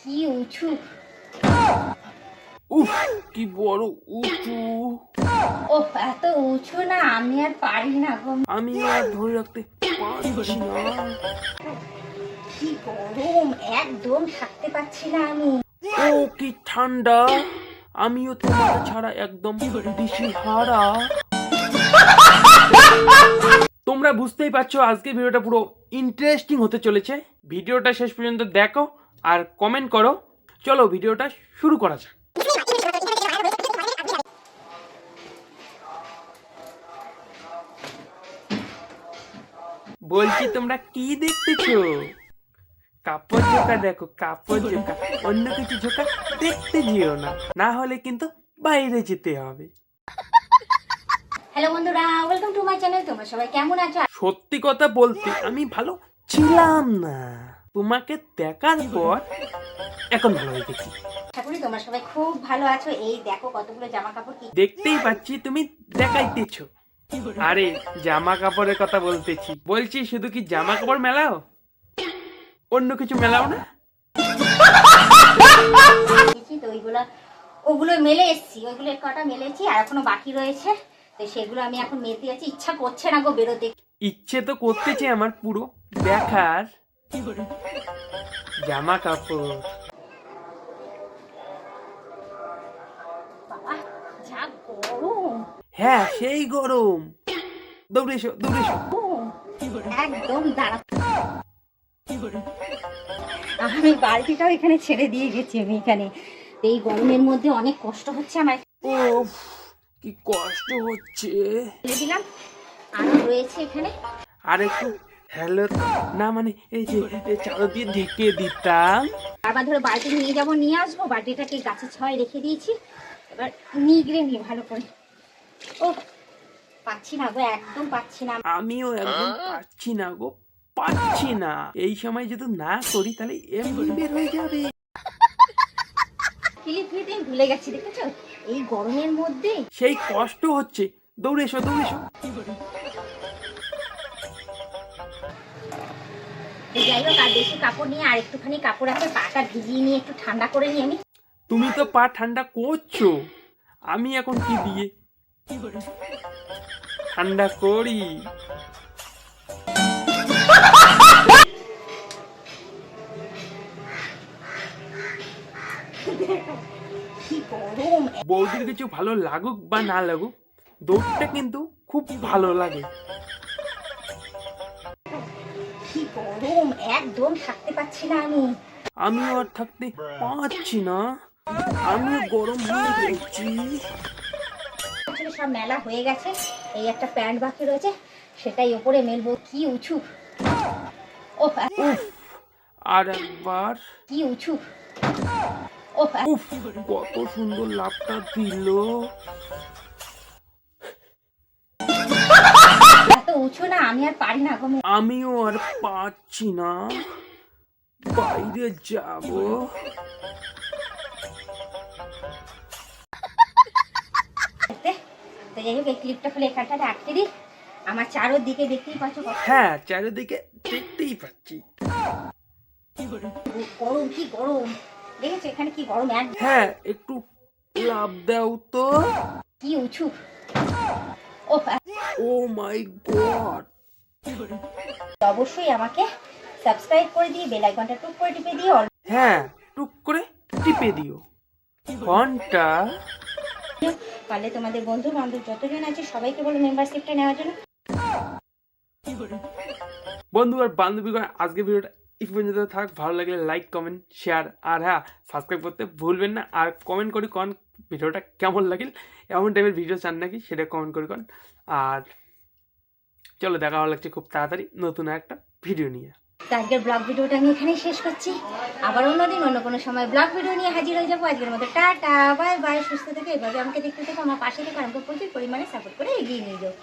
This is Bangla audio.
কি উঁচু। উফ, কি বড় উঁচু। ও এত উঁচু না, আমি আর পারি না গো। আমি আর ধরে রাখতে পারছি না। কি গরম, একদম থাকতে পারছি না আমি। ও কি ঠান্ডা, আমিও তোমার ছাড়া একদম দিশেহারা। তোমরা বুঝতেই পারছো আজকে ভিডিওটা পুরো ইন্টারেস্টিং হতে চলেছে। ভিডিওটা শেষ পর্যন্ত দেখো আর কমেন্ট করো। চলো ভিডিওটা শুরু করা যাক। বলছি তোমরা কি দেখতেছো? কাপড় ঝোঁকা দেখো, কাপড় ঝোঁকা, অন্য কিছু ঝোঁকা দেখতে যেও না, না হলে কিন্তু বাইরে যেতে হবে। হ্যালো বন্ধুরা, ওয়েলকাম টু মাই চ্যানেল। তোমরা সবাই কেমন আছো? সত্যি কথা বলতে আমি ভালো ছিলাম না, তোমাকে দেখার পর এখন ভালো হয়ে গেছি। আশা করি তোমরা সবাই খুব ভালো আছো। এই দেখো কতগুলো জামা কাপড়, কি দেখতেই পাচ্ছি তুমি দেখাইতেছো। আরে জামা কাপড়ের কথা বলতেছি, বলছি শুধু কি জামা কাপড় মেলাও, অন্য কিছু মেলাও না? তো ওগুলো মেলে এসছি, ওইগুলো কটা মেলেছি আর এখনো বাকি রয়েছে। তো সেগুলো আমি এখন মেলতে যাচ্ছি। ইচ্ছা করছে না গো বেরোতে। ইচ্ছে তো করতেছে আমার পুরো দেখার জামা কাপড়। বাবা যা গরম, হ্যাঁ সেই গরম। দৌড়ে এসো, দৌড়ে এসো। একদম দাঁড়া। আমি বালতিটাও এখানে ছেড়ে দিয়ে গেছি। আমি এখানে এই গরমের মধ্যে অনেক কষ্ট হচ্ছে আমার। উফ, কি কষ্ট হচ্ছে। ফেলে দিলাম, আরো রয়েছে এখানে। আর একটু হ্যালো না, মানে এই যে চাদর দিয়ে ঢেকে দিতাম। বারবার ধরে বালতি নিয়ে যাবো, নিয়ে আসবো। বালতিটাকে গাছের ছয় রেখে দিয়েছি, এবার নিগড়ে নিয়ে ভালো করে। ও পাচ্ছি না গো, একদম পাচ্ছি না। আমিও একদম পাচ্ছি না গো, পাচ্ছি না। এই সময় যদি না করি তাহলে এমনি বের হয়ে যাবে। ক্লিপ দিতে ভুলে গেছি, দেখেছো এই গরমের মধ্যে। সেই কষ্ট হচ্ছে। দৌড়ে এসো, দৌড়ে এসো। যাই হোক, আর বেশি কাপড় নিয়ে আর একটুখানি কাপড় আছে, পাটা ভিজিয়ে নিয়ে একটু ঠান্ডা করে নিই আমি। তুমি তো পা ঠান্ডা করছো, আমি এখন কি দিয়ে ঠান্ডা করি? কি গরম। বৌদির কিছু ভালো লাগুক বা না লাগুক, দৌড়টা কিন্তু খুব ভালো লাগে। কি গরম, একদম থাকতে পারছি না আমি। আমিও আর থাকতে পারছি না, আমিও গরম হয়ে গেছি। আসলে সব মেলা হয়ে গেছে, এই একটা প্যান্ট বাকি রয়েছে, সেটাই ওপরে মেলবো। কি উঁচু, ও উফ, আর একবার। কি উঁচু, ও উফ, কত সুন্দর লাভটা দিল। এত উঁচু না, আমি আর পারি না গো। আমিও আর পারছি না, বাইরে যাব। তো যাই হোক, এই ক্লিপটা খুলে এখানটাতে আটকে দিই। আমার চারোদিকে দেখতেই পাচ্ছ হ্যাঁ চারিদিকে দেখতেই পাচ্ছি। গরম, কি গরম দেখেছো এখানে, কি গরম। হ্যাঁ একটু লাভ দাও তো। কি উঁচু, ও ও মাই গড। অবশ্যই আমাকে সাবস্ক্রাইব করে দিয়ে বেল আইকনটা টুক করে টিপে দিও। হ্যাঁ টুক করে টিপে দিও ঘন্টা। পারলে তোমাদের বন্ধু বান্ধব যতজন আছে সবাইকে বলো মেম্বারশিপটা নেওয়ার জন্য। বন্ধু আর বান্ধবীগণ, আজকে ভিডিওটা এই পর্যন্ত থাক। ভালো লাগলে লাইক, কমেন্ট, শেয়ার আর হ্যাঁ সাবস্ক্রাইব করতে ভুলবেন না। আর কমেন্ট করি কোন ভিডিওটা কেমন লাগিল, এমন টাইপের ভিডিও চান নাকি সেটা কমেন্ট করি কোন। আর চলো দেখা ভালো লাগছে খুব তাড়াতাড়ি নতুন একটা ভিডিও নিয়ে। আজকের ব্লগ ভিডিওটা আমি এখানেই শেষ করছি। আবার অন্যদিন অন্য কোনো সময় ব্লগ ভিডিও নিয়ে হাজির হয়ে যাবো। আজকের মতো টাটা, বাই বাই। সুস্থ থেকে এভাবে আমাকে দেখতে থেকে আমার পাশে থেকে আমাকে প্রচুর পরিমাণে সাপোর্ট করে এগিয়ে নিয়ে যাও।